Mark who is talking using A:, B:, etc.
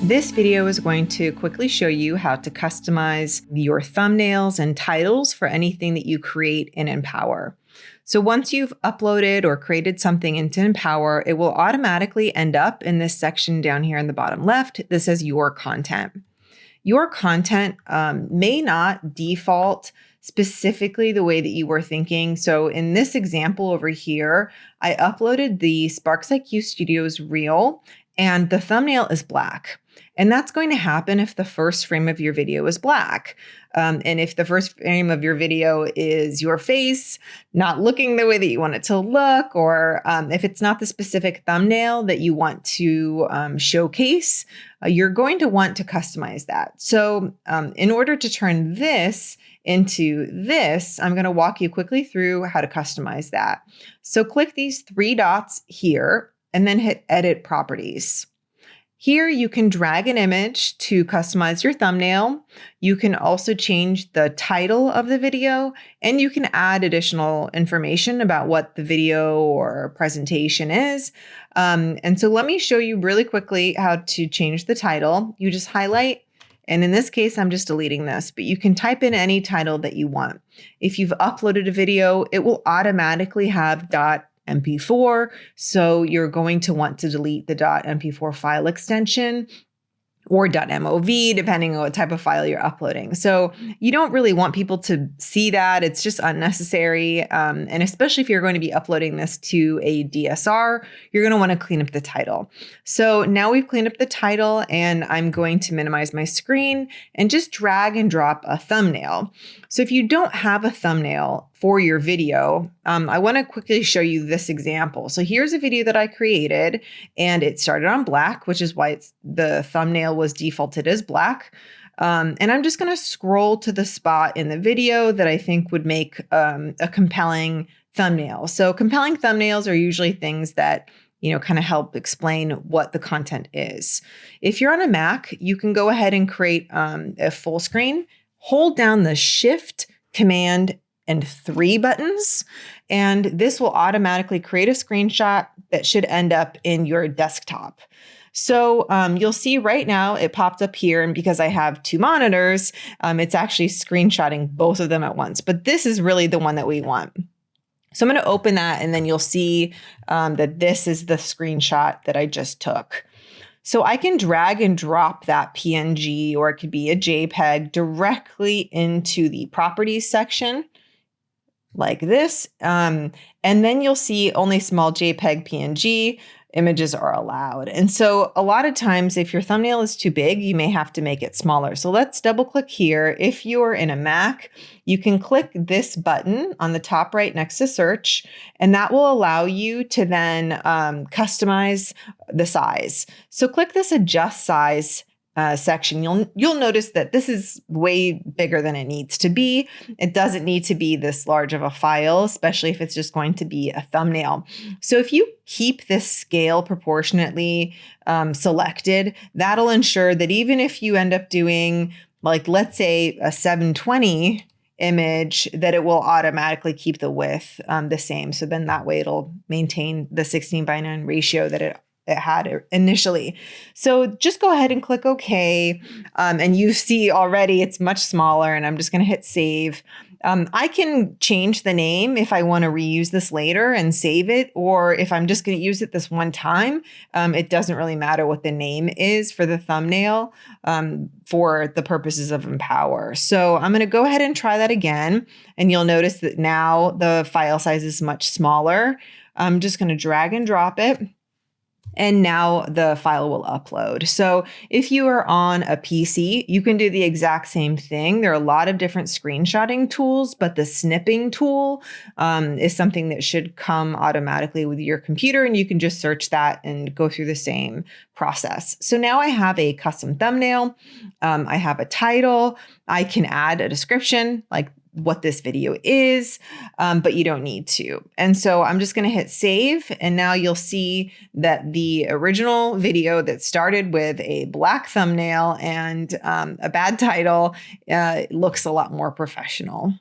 A: This video is going to quickly show you how to customize your thumbnails and titles for anything that you create in Empower. So once you've uploaded or created something into Empower, it will automatically end up in this section down here in the bottom left that says Your Content. Your content may not default specifically the way that you were thinking. So in this example over here, I uploaded the Sparks IQ Studios reel and the thumbnail is black. And that's going to happen if the first frame of your video is black. And if the first frame of your video is your face not looking the way that you want it to look, or if it's not the specific thumbnail that you want to showcase, you're going to want to customize that. So in order to turn this into this, I'm going to walk you quickly through how to customize that. So click these three dots here and then hit Edit Properties. Here you can drag an image to customize your thumbnail. You can also change the title of the video, and you can add additional information about what the video or presentation is. And so let me show you really quickly how to change the title. You just highlight, and in this case, I'm just deleting this, but you can type in any title that you want. If you've uploaded a video, it will automatically have .mp4, so you're going to want to delete the .mp4 file extension or .mov, depending on what type of file you're uploading. So you don't really want people to see that. It's just unnecessary. And especially if you're going to be uploading this to a DSR, you're going to want to clean up the title. So now we've cleaned up the title, and I'm going to minimize my screen and just drag and drop a thumbnail. So if you don't have a thumbnail for your video, I want to quickly show you this example. So here's a video that I created, and it started on black, which is why the thumbnail was defaulted as black. And I'm just going to scroll to the spot in the video that I think would make a compelling thumbnail. So compelling thumbnails are usually things that kind of help explain what the content is. If you're on a Mac, you can go ahead and create a full screen. Hold down the Shift, Command, and 3 buttons, and this will automatically create a screenshot that should end up in your desktop. So you'll see right now it popped up here, and because I have 2 monitors, it's actually screenshotting both of them at once, but this is really the one that we want. So I'm going to open that, and then you'll see that this is the screenshot that I just took. So I can drag and drop that PNG, or it could be a JPEG, directly into the properties section like this. And then you'll see only small JPEG PNG images are allowed. And so a lot of times if your thumbnail is too big, you may have to make it smaller. So let's double click here. If you're in a Mac, you can click this button on the top right next to search, and that will allow you to then customize the size. So click this adjust size section. You'll notice that this is way bigger than it needs to be. It doesn't need to be this large of a file, especially if it's just going to be a thumbnail. So if you keep this scale proportionately selected, that'll ensure that even if you end up doing, like, let's say a 720 image, that it will automatically keep the width the same. So then that way it'll maintain the 16:9 ratio that it had initially. So just go ahead and click OK. And you see already it's much smaller, and I'm just going to hit save. I can change the name if I want to reuse this later and save it, or if I'm just going to use it this one time, it doesn't really matter what the name is for the thumbnail for the purposes of Empower. So I'm going to go ahead and try that again, and you'll notice that now the file size is much smaller. I'm just going to drag and drop it, and now the file will upload. So if you are on a PC, you can do the exact same thing. There are a lot of different screenshotting tools, but the snipping tool is something that should come automatically with your computer, and you can just search that and go through the same process. So now I have a custom thumbnail. I have a title. I can add a description, like what this video is, but you don't need to. And so I'm just going to hit save. And now you'll see that the original video that started with a black thumbnail and a bad title looks a lot more professional.